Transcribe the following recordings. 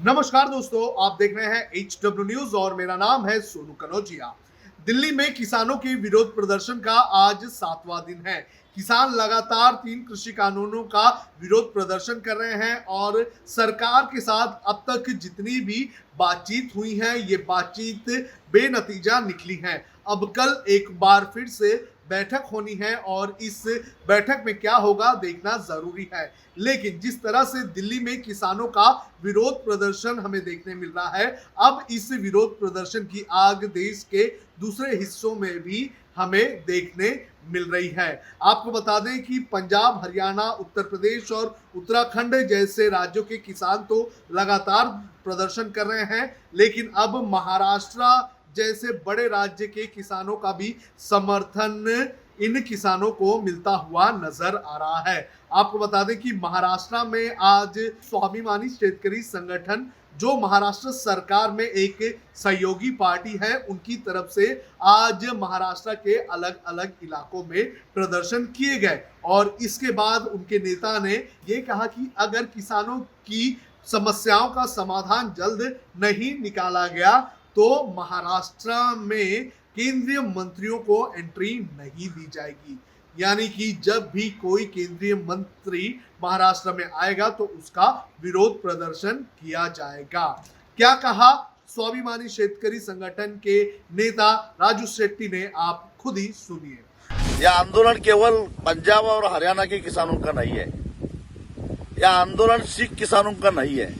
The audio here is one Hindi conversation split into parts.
नमस्कार दोस्तों, आप देख रहे हैं HW न्यूज और मेरा नाम है सोनू कनौजिया। दिल्ली में किसानों के विरोध प्रदर्शन का आज 7वां दिन है। किसान लगातार 3 कृषि कानूनों का विरोध प्रदर्शन कर रहे हैं और सरकार के साथ अब तक जितनी भी बातचीत हुई है, ये बातचीत बेनतीजा निकली है। अब कल एक बार फिर से बैठक होनी है और इस बैठक में क्या होगा देखना जरूरी है। लेकिन जिस तरह से दिल्ली में किसानों का विरोध प्रदर्शन हमें देखने मिल रहा है, अब इस विरोध प्रदर्शन की आग देश के दूसरे हिस्सों में भी हमें देखने मिल रही है। आपको बता दें कि पंजाब, हरियाणा, उत्तर प्रदेश और उत्तराखंड जैसे राज्यों के किसान तो लगातार प्रदर्शन कर रहे हैं, लेकिन अब महाराष्ट्र जैसे बड़े राज्य के किसानों का भी समर्थन इन किसानों को मिलता हुआ नजर आ रहा है। आपको बता दें कि महाराष्ट्र में आज स्वाभिमानी शेतकरी संगठन, जो महाराष्ट्र सरकार में एक सहयोगी पार्टी है, उनकी तरफ से आज महाराष्ट्र के अलग अलग इलाकों में प्रदर्शन किए गए और इसके बाद उनके नेता ने ये कहा कि अगर किसानों की समस्याओं का समाधान जल्द नहीं निकाला गया तो महाराष्ट्र में केंद्रीय मंत्रियों को एंट्री नहीं दी जाएगी। यानी कि जब भी कोई केंद्रीय मंत्री महाराष्ट्र में आएगा तो उसका विरोध प्रदर्शन किया जाएगा। क्या कहा स्वाभिमानी शेतकरी संगठन के नेता राजू शेट्टी ने, आप खुद ही सुनिए। यह आंदोलन केवल पंजाब और हरियाणा के किसानों का नहीं है। यह आंदोलन सिख किसानों का नहीं है।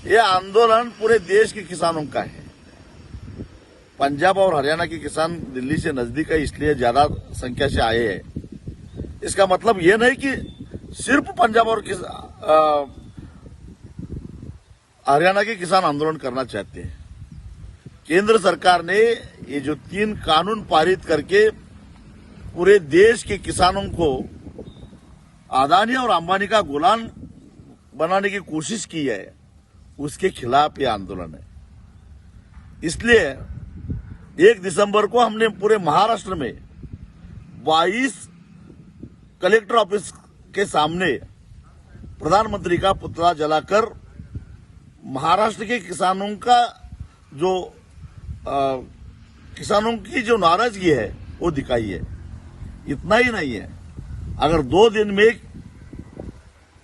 यह आंदोलन पूरे देश के किसानों का है। पंजाब और हरियाणा के किसान दिल्ली से नजदीक है, इसलिए ज्यादा संख्या से आए हैं। इसका मतलब यह नहीं कि सिर्फ पंजाब और हरियाणा के किसान आंदोलन करना चाहते हैं। केंद्र सरकार ने ये जो 3 कानून पारित करके पूरे देश के किसानों को अदानी और अंबानी का गुलाम बनाने की कोशिश की है, उसके खिलाफ ये आंदोलन है। इसलिए 1 दिसंबर को हमने पूरे महाराष्ट्र में 22 कलेक्टर ऑफिस के सामने प्रधानमंत्री का पुतला जलाकर महाराष्ट्र के किसानों का जो किसानों की जो नाराजगी है वो दिखाई है। इतना ही नहीं है, अगर 2 दिन में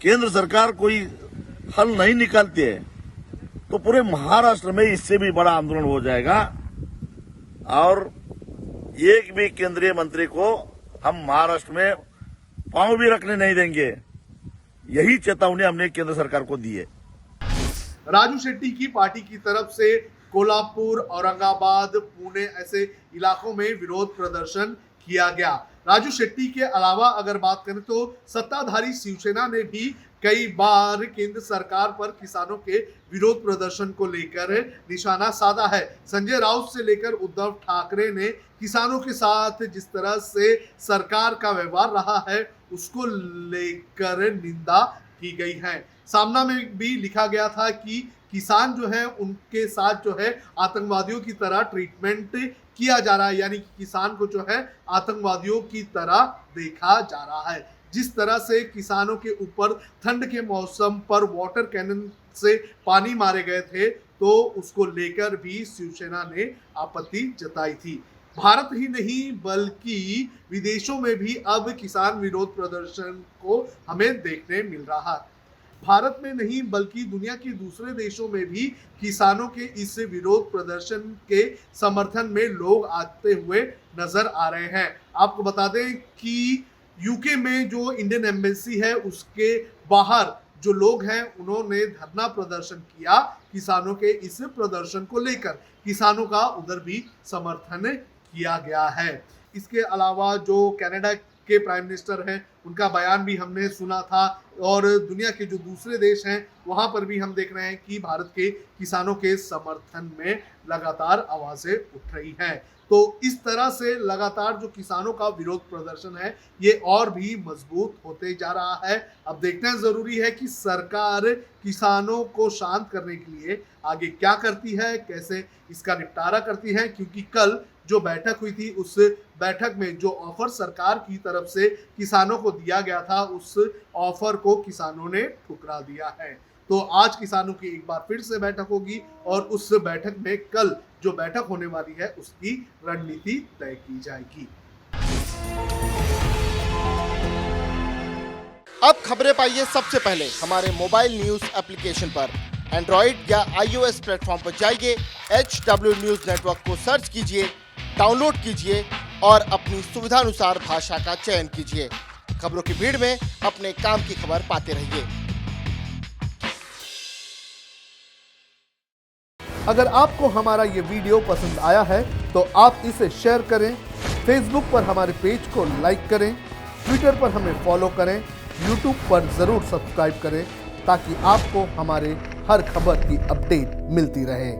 केंद्र सरकार कोई हल नहीं निकालती है तो पूरे महाराष्ट्र में इससे भी बड़ा आंदोलन हो जाएगा और एक भी केंद्रीय मंत्री को हम महाराष्ट्र में पांव भी रखने नहीं देंगे। यही चेतावनी हमने केंद्र सरकार को दी है। राजू शेट्टी की पार्टी की तरफ से कोल्हापुर, औरंगाबाद, पुणे ऐसे इलाकों में विरोध प्रदर्शन किया गया। राजू शेट्टी के अलावा अगर बात करें तो सत्ताधारी शिवसेना ने भी कई बार केंद्र सरकार पर किसानों के विरोध प्रदर्शन को लेकर निशाना साधा है। संजय राउत से लेकर उद्धव ठाकरे ने किसानों के साथ जिस तरह से सरकार का व्यवहार रहा है उसको लेकर निंदा की गई है। सामना में भी लिखा गया था कि किसान जो है उनके साथ जो है आतंकवादियों की तरह ट्रीटमेंट किया जा रहा है, यानी कि किसान को जो है आतंकवादियों की तरह देखा जा रहा है। जिस तरह से किसानों के ऊपर ठंड के मौसम पर वाटर कैनन से पानी मारे गए थे तो उसको लेकर भी शिवसेना ने आपत्ति जताई थी। भारत ही नहीं बल्कि विदेशों में भी अब किसान विरोध प्रदर्शन को हमें देखने मिल रहा है। भारत में नहीं बल्कि दुनिया के दूसरे देशों में भी किसानों के इस विरोध प्रदर्शन के समर्थन में लोग आते हुए नजर आ रहे हैं। आपको बता दें कि यूके में जो इंडियन एम्बेसी है उसके बाहर जो लोग हैं उन्होंने धरना प्रदर्शन किया किसानों के इस प्रदर्शन को लेकर। किसानों का उधर भी समर्थन किया गया है। इसके अलावा जो कनाडा के प्राइम मिनिस्टर हैं उनका बयान भी हमने सुना था और दुनिया के जो दूसरे देश हैं वहां पर भी हम देख रहे हैं कि भारत के किसानों के समर्थन में लगातार आवाजें उठ रही हैं। तो इस तरह से लगातार जो किसानों का विरोध प्रदर्शन है ये और भी मजबूत होते जा रहा है। अब देखना जरूरी है कि सरकार किसानों को शांत करने के लिए आगे क्या करती है, कैसे इसका निपटारा करती है, क्योंकि कल जो बैठक हुई थी उस बैठक में जो ऑफर सरकार की तरफ से किसानों को दिया गया था उस ऑफर को किसानों ने ठुकरा दिया है। तो आज किसानों की एक बार फिर से बैठक होगी और उस बैठक में कल जो बैठक होने वाली है उसकी रणनीति तय की जाएगी। अब खबरें पाइए सबसे पहले हमारे मोबाइल न्यूज एप्लीकेशन पर। एंड्रॉइड या iOS प्लेटफॉर्म पर जाइए, HW न्यूज नेटवर्क को सर्च कीजिए, डाउनलोड कीजिए और अपनी सुविधानुसार भाषा का चयन कीजिए। खबरों की भीड़ में अपने काम की खबर पाते रहिए। अगर आपको हमारा ये वीडियो पसंद आया है तो आप इसे शेयर करें, फेसबुक पर हमारे पेज को लाइक करें, ट्विटर पर हमें फॉलो करें, यूट्यूब पर जरूर सब्सक्राइब करें ताकि आपको हमारे हर खबर की अपडेट मिलती रहे।